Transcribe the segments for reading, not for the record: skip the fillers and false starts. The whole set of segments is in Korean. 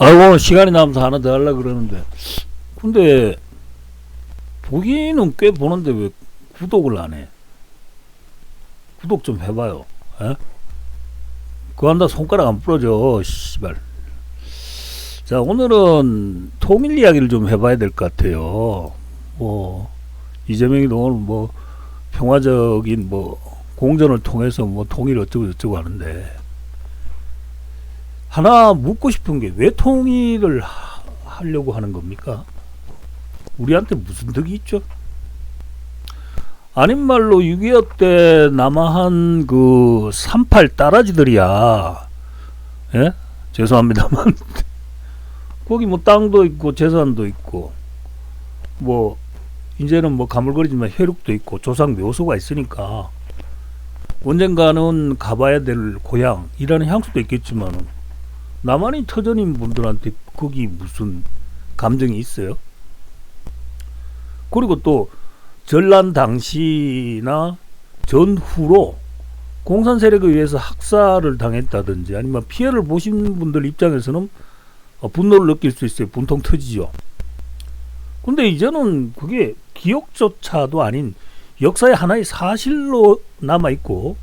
아이고, 시간이 남아서 하나 더 하려고 그러는데. 근데, 보기는 꽤 보는데 왜 구독을 안 해? 구독 좀 해봐요. 에? 그거 한다 손가락 안 부러져, 씨발. 자, 오늘은 통일 이야기를 좀 해봐야 될 것 같아요. 뭐, 이재명이도 오늘 뭐, 평화적인 뭐, 공전을 통해서 뭐, 통일 어쩌고 하는데, 하나 묻고 싶은 게 왜 통일을 하려고 하는 겁니까? 우리한테 무슨 덕이 있죠? 아닌 말로 6.25 때 남아한 그 38 따라지들이야. 예? 죄송합니다만. 거기 뭐 땅도 있고 재산도 있고 뭐 이제는 뭐 가물거리지만 혈육도 있고 조상 묘소가 있으니까 언젠가는 가봐야 될 고향이라는 향수도 있겠지만 나만이 터전인 분들한테 거기 무슨 감정이 있어요? 그리고 또 전란 당시나 전후로 공산 세력에 의해서 학살을 당했다든지 아니면 피해를 보신 분들 입장에서는 분노를 느낄 수 있어요. 분통 터지죠. 근데 이제는 그게 기억조차도 아닌 역사의 하나의 사실로 남아있고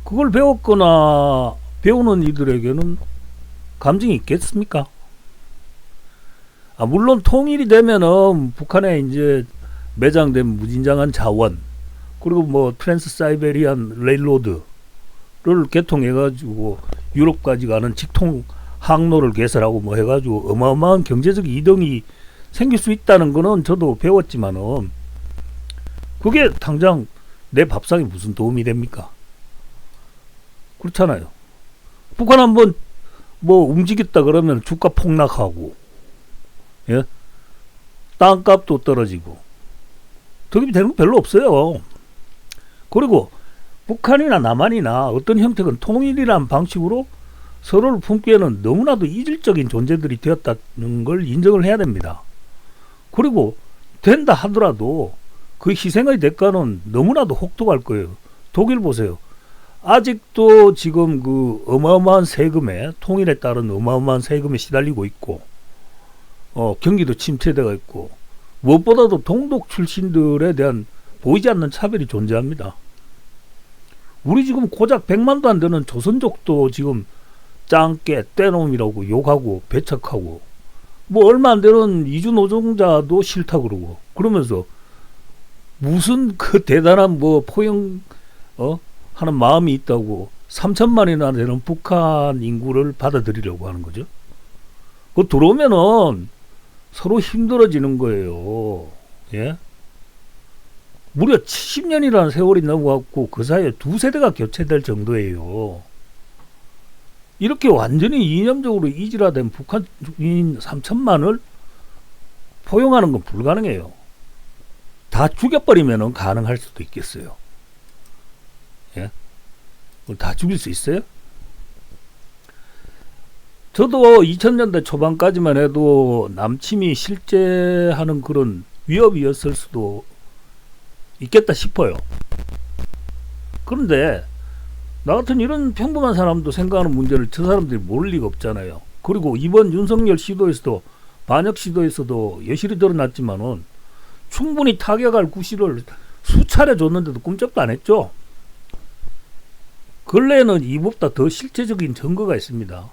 그걸 배웠거나 배우는 이들에게는 감정이 있겠습니까? 물론 통일이 되면은 북한에 이제 매장된 무진장한 자원 그리고 뭐 트랜스 사이베리안 레일로드를 개통해가지고 유럽까지 가는 직통 항로를 개설하고 뭐 해가지고 어마어마한 경제적 이동이 생길 수 있다는 거는 저도 배웠지만은 그게 당장 내 밥상에 무슨 도움이 됩니까? 그렇잖아요. 북한 한번 뭐 움직였다 그러면 주가 폭락하고, 예? 땅값도 떨어지고, 득이 되는 거 별로 없어요. 그리고 북한이나 남한이나 어떤 형태건 통일이란 방식으로 서로를 품기에는 너무나도 이질적인 존재들이 되었다는 걸 인정을 해야 됩니다. 그리고 된다 하더라도 그 희생의 대가는 너무나도 혹독할 거예요. 독일 보세요. 아직도 지금 그 어마어마한 세금에 통일에 따른 어마어마한 세금에 시달리고 있고 경기도 침체되어 있고 무엇보다도 동독 출신들에 대한 보이지 않는 차별이 존재합니다. 우리 지금 고작 100만도 안 되는 조선족도 지금 짱깨 떼놈이라고 욕하고 배척하고 뭐 얼마 안 되는 이주 노동자도 싫다 그러고 그러면서 무슨 그 대단한 뭐 포용 하는 마음이 있다고 3천만이나 되는 북한 인구를 받아들이려고 하는 거죠. 그 들어오면은 서로 힘들어지는 거예요. 예? 무려 70년이라는 세월이 넘어갔고 그 사이에 두 세대가 교체될 정도예요. 이렇게 완전히 이념적으로 이질화된 북한인 3천만을 포용하는 건 불가능해요. 다 죽여버리면 가능할 수도 있겠어요. 예? 다 죽일 수 있어요? 저도 2000년대 초반까지만 해도 남침이 실제하는 그런 위협이었을 수도 있겠다 싶어요. 그런데 나 같은 이런 평범한 사람도 생각하는 문제를 저 사람들이 모를 리가 없잖아요. 그리고 이번 윤석열 시도에서도 반역 시도에서도 여실히 드러났지만은 충분히 타격할 구실을 수차례 줬는데도 꿈쩍도 안 했죠. 근래에는 이보다 더 실체적인 증거가 있습니다.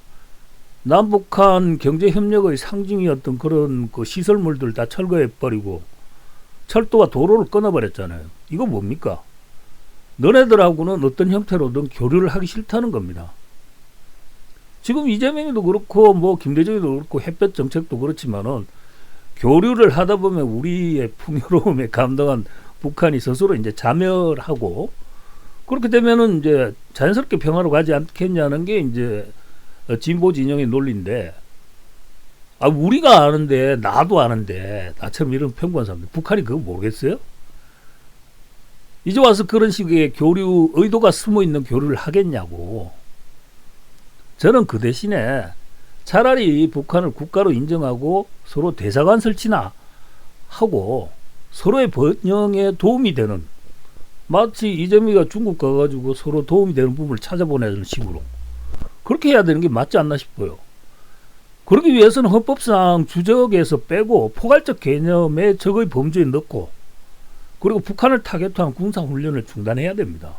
남북한 경제협력의 상징이었던 그런 그 시설물들 다 철거해버리고 철도와 도로를 끊어버렸잖아요. 이거 뭡니까? 너네들하고는 어떤 형태로든 교류를 하기 싫다는 겁니다. 지금 이재명이도 그렇고 뭐 김대중이도 그렇고 햇볕 정책도 그렇지만은 교류를 하다 보면 우리의 풍요로움에 감동한 북한이 스스로 이제 자멸하고 그렇게 되면은 이제 자연스럽게 평화로 가지 않겠냐는 게 이제 진보 진영의 논리인데 우리가 아는데 나도 아는데 나처럼 이런 평범한 사람들 북한이 그거 모르겠어요? 이제 와서 그런 식의 교류 의도가 숨어있는 교류를 하겠냐고. 저는 그 대신에 차라리 북한을 국가로 인정하고 서로 대사관 설치나 하고 서로의 번영에 도움이 되는 마치 이재명이가 중국 가가지고 서로 도움이 되는 부분을 찾아보내는 식으로 그렇게 해야 되는 게 맞지 않나 싶어요. 그러기 위해서는 헌법상 주적에서 빼고 포괄적 개념의 적의 범주에 넣고 그리고 북한을 타겟한 군사훈련을 중단해야 됩니다.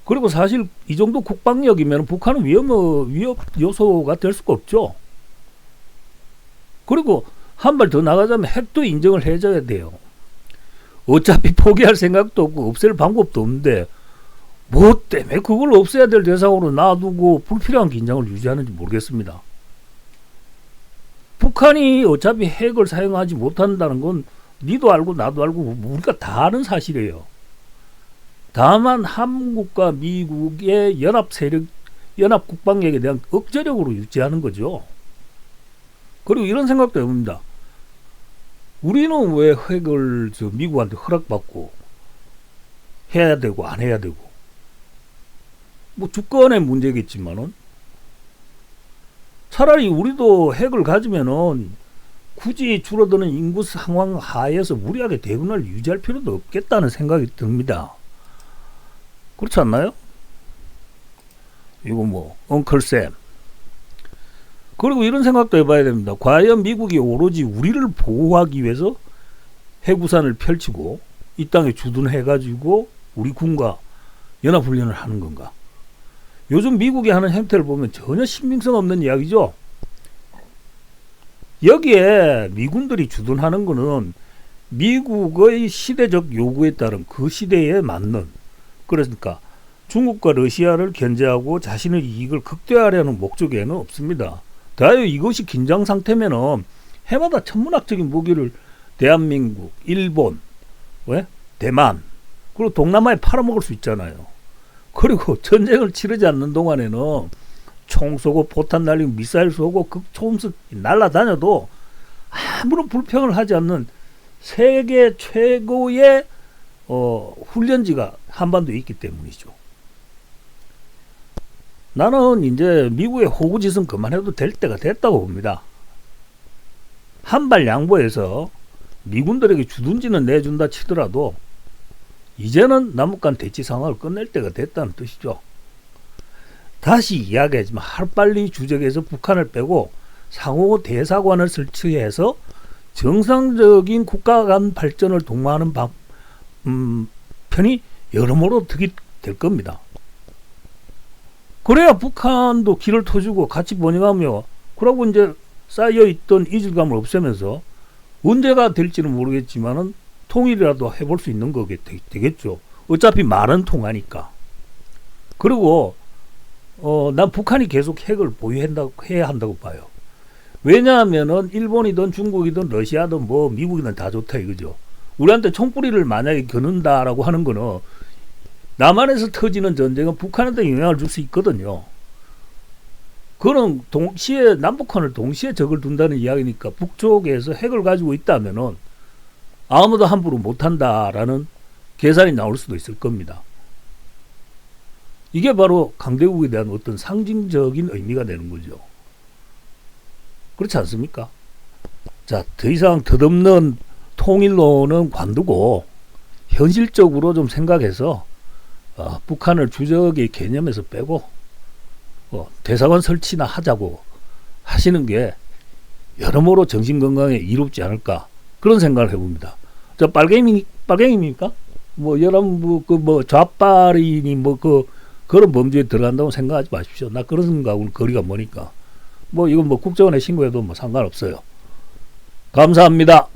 그리고 사실 이 정도 국방력이면 북한은 위협 요소가 될 수가 없죠. 그리고 한 발 더 나가자면 핵도 인정을 해줘야 돼요. 어차피 포기할 생각도 없고 없앨 방법도 없는데 뭐 때문에 그걸 없애야 될 대상으로 놔두고 불필요한 긴장을 유지하는지 모르겠습니다. 북한이 어차피 핵을 사용하지 못한다는 건 니도 알고 나도 알고 우리가 다 아는 사실이에요. 다만 한국과 미국의 연합 국방력에 대한 억제력으로 유지하는 거죠. 그리고 이런 생각도 해봅니다. 우리는 왜 핵을 미국한테 허락받고 해야 되고 안 해야 되고 뭐 주권의 문제겠지만은 차라리 우리도 핵을 가지면은 굳이 줄어드는 인구 상황 하에서 무리하게 대군을 유지할 필요도 없겠다는 생각이 듭니다. 그렇지 않나요? 이거 뭐 엉클쌤. 그리고 이런 생각도 해봐야 됩니다. 과연 미국이 오로지 우리를 보호하기 위해서 핵우산을 펼치고 이 땅에 주둔해가지고 우리 군과 연합훈련을 하는 건가? 요즘 미국이 하는 행태를 보면 전혀 신빙성 없는 이야기죠. 여기에 미군들이 주둔하는 거는 미국의 시대적 요구에 따른 그 시대에 맞는, 그러니까 중국과 러시아를 견제하고 자신의 이익을 극대화하려는 목적에는 없습니다. 다여 이것이 긴장 상태면은 해마다 천문학적인 무기를 대한민국, 일본, 대만, 그리고 동남아에 팔아먹을 수 있잖아요. 그리고 전쟁을 치르지 않는 동안에는 총 쏘고 포탄 날리고 미사일 쏘고 극초음속 날아다녀도 아무런 불평을 하지 않는 세계 최고의 훈련지가 한반도에 있기 때문이죠. 나는 이제 미국의 호구짓은 그만해도 될 때가 됐다고 봅니다. 한발 양보해서 미군들에게 주둔지는 내준다 치더라도 이제는 남북 간 대치 상황을 끝낼 때가 됐다는 뜻이죠. 다시 이야기하지만 하루빨리 주적에서 북한을 빼고 상호 대사관을 설치해서 정상적인 국가 간 발전을 독려하는 편이 여러모로 득이 될 겁니다. 그래야 북한도 길을 터주고 같이 번영하며 그러고 이제 쌓여있던 이질감을 없애면서 언제가 될지는 모르겠지만은 통일이라도 해볼 수 있는 거게 되겠죠. 어차피 말은 통하니까. 그리고 난 북한이 계속 핵을 보유해야 한다고 봐요. 왜냐하면은 일본이든 중국이든 러시아든 뭐 미국이든 다 좋다 이거죠. 우리한테 총뿌리를 만약에 겨눈다라고 하는 거는 남한에서 터지는 전쟁은 북한한테 영향을 줄 수 있거든요. 그런 동시에 남북한을 동시에 적을 둔다는 이야기니까 북쪽에서 핵을 가지고 있다면은 아무도 함부로 못한다라는 계산이 나올 수도 있을 겁니다. 이게 바로 강대국에 대한 어떤 상징적인 의미가 되는 거죠. 그렇지 않습니까? 자, 더 이상 덧없는 통일론은 관두고 현실적으로 좀 생각해서 북한을 주적의 개념에서 빼고 대사관 설치나 하자고 하시는 게 여러모로 정신건강에 이롭지 않을까 그런 생각을 해봅니다. 저 빨갱이입니까? 뭐 여러분 뭐 좌빨이니 그런 범죄에 들어간다고 생각하지 마십시오. 나 그런 생각하고는 거리가 머니까 뭐 이건 뭐 국정원에 신고해도 뭐 상관없어요. 감사합니다.